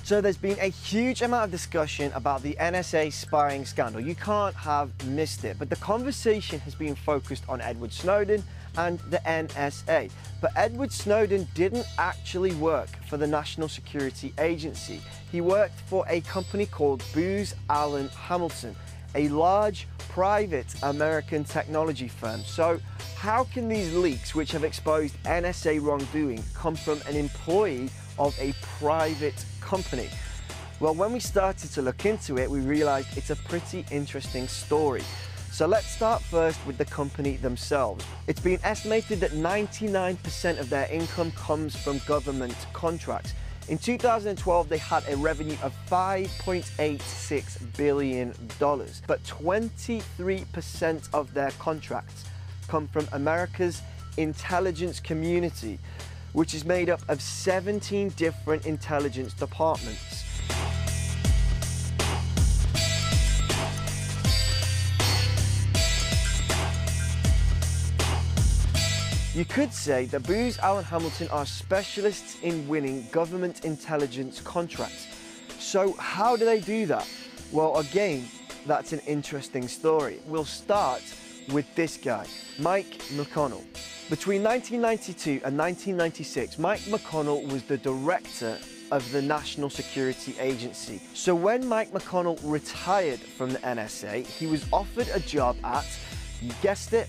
So there's been a huge amount of discussion about the NSA spying scandal. You can't have missed it, but the conversation has been focused on Edward Snowden and the NSA. But Edward Snowden didn't actually work for the National Security Agency. He worked for a company called Booz Allen Hamilton, a large private American technology firm. So how can these leaks, which have exposed NSA wrongdoing, come from an employee of a private company? Well, when we started to look into it, we realized it's a pretty interesting story. So let's start first with the company themselves. It's been estimated that 99% of their income comes from government contracts. In 2012, they had a revenue of $5.86 billion, but 23% of their contracts come from America's intelligence community, which is made up of 17 different intelligence departments. You could say that Booz Allen Hamilton are specialists in winning government intelligence contracts. So how do they do that? Well, again, that's an interesting story. We'll start with this guy, Mike McConnell. Between 1992 and 1996, Mike McConnell was the director of the National Security Agency. So when Mike McConnell retired from the NSA, he was offered a job at, you guessed it,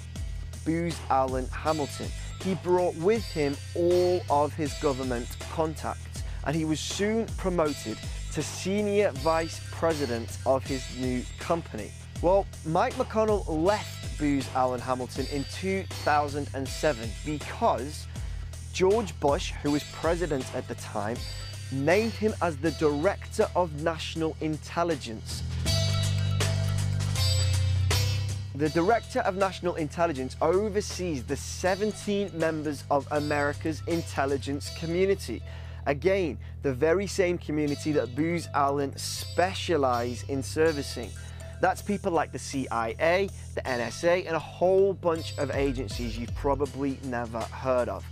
Booz Allen Hamilton. He brought with him all of his government contacts, and he was soon promoted to senior vice president of his new company. Well, Mike McConnell left Booz Allen Hamilton in 2007 because George Bush, who was president at the time, named him as the Director of National Intelligence. The Director of National Intelligence oversees the 17 members of America's intelligence community. Again, the very same community that Booz Allen specialize in servicing. That's people like the CIA, the NSA, and a whole bunch of agencies you've probably never heard of.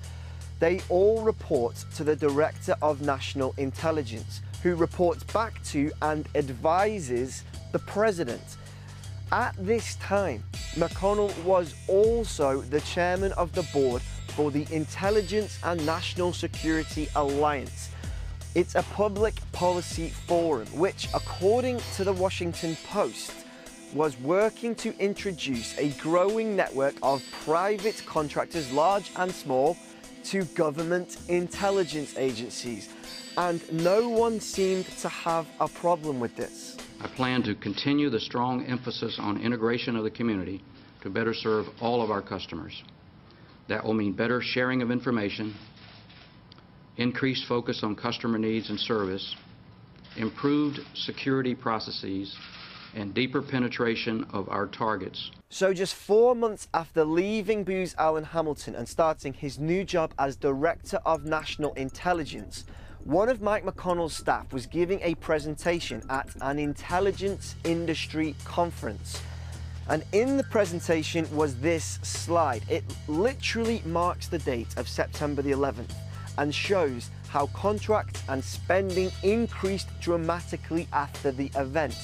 They all report to the Director of National Intelligence, who reports back to and advises the President. At this time, McConnell was also the chairman of the board for the Intelligence and National Security Alliance. It's a public policy forum which, according to the Washington Post, was working to introduce a growing network of private contractors, large and small, to government intelligence agencies. And no one seemed to have a problem with this. I plan to continue the strong emphasis on integration of the community to better serve all of our customers. That will mean better sharing of information, increased focus on customer needs and service, improved security processes, and deeper penetration of our targets. So just 4 months after leaving Booz Allen Hamilton and starting his new job as Director of National Intelligence, one of Mike McConnell's staff was giving a presentation at an intelligence industry conference. And in the presentation was this slide. It literally marks the date of September the 11th and shows how contracts and spending increased dramatically after the event.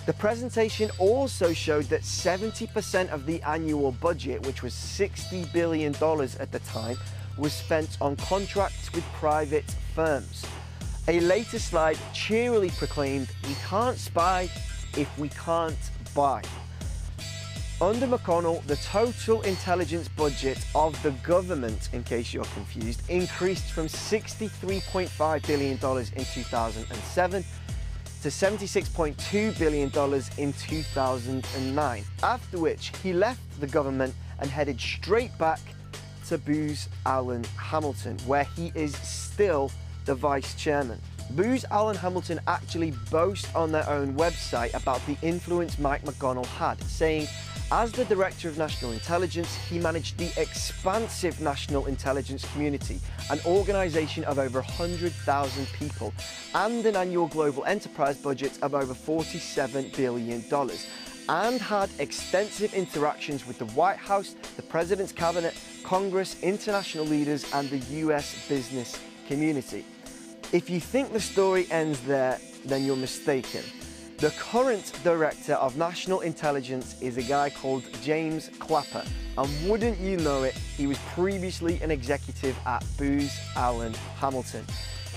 The presentation also showed that 70% of the annual budget, which was $60 billion at the time, was spent on contracts with private firms. A later slide cheerily proclaimed, "We can't spy if we can't buy." Under McConnell, the total intelligence budget of the government, in case you're confused, increased from $63.5 billion in 2007 to $76.2 billion in 2009, after which he left the government and headed straight back to Booz Allen Hamilton, where he is still the vice chairman. Booz Allen Hamilton actually boast on their own website about the influence Mike McConnell had, saying, as the Director of National Intelligence, he managed the expansive National Intelligence Community, an organization of over 100,000 people, and an annual global enterprise budget of over $47 billion, and had extensive interactions with the White House, the President's Cabinet, Congress, international leaders, and the US business community. If you think the story ends there, then you're mistaken. The current Director of National Intelligence is a guy called James Clapper, and wouldn't you know it, he was previously an executive at Booz Allen Hamilton.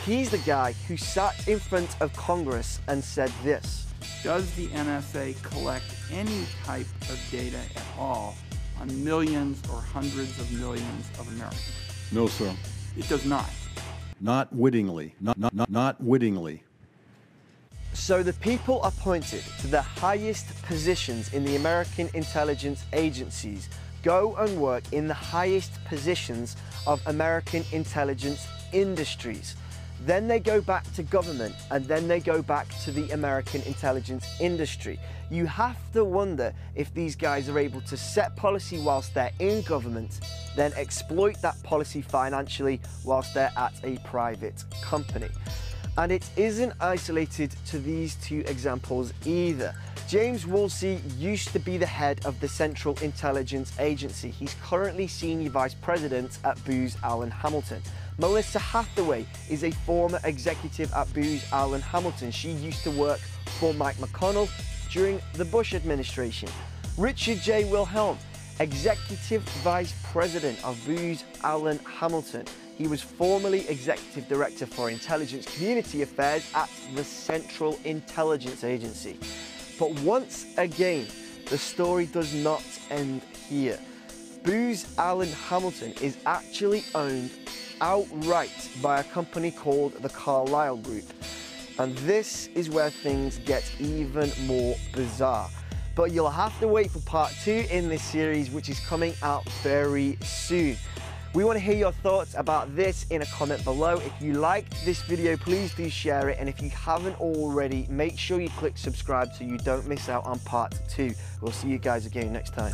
He's the guy who sat in front of Congress and said this: does the NSA collect any type of data at all on millions or hundreds of millions of Americans? No, sir. It does not. Not wittingly. Not wittingly. So the people appointed to the highest positions in the American intelligence agencies go and work in the highest positions of American intelligence industries. Then they go back to government, and then they go back to the American intelligence industry. You have to wonder if these guys are able to set policy whilst they're in government, then exploit that policy financially whilst they're at a private company. And it isn't isolated to these two examples either. James Woolsey used to be the head of the Central Intelligence Agency. He's currently Senior Vice President at Booz Allen Hamilton. Melissa Hathaway is a former executive at Booz Allen Hamilton. She used to work for Mike McConnell during the Bush administration. Richard J. Wilhelm, Executive Vice President of Booz Allen Hamilton. He was formerly Executive Director for Intelligence Community Affairs at the Central Intelligence Agency. But once again, the story does not end here. Booz Allen Hamilton is actually owned outright by a company called the Carlyle Group. And this is where things get even more bizarre. But you'll have to wait for part 2 in this series, which is coming out very soon. We want to hear your thoughts about this in a comment below. If you liked this video, please do share it. And if you haven't already, make sure you click subscribe so you don't miss out on part 2. We'll see you guys again next time.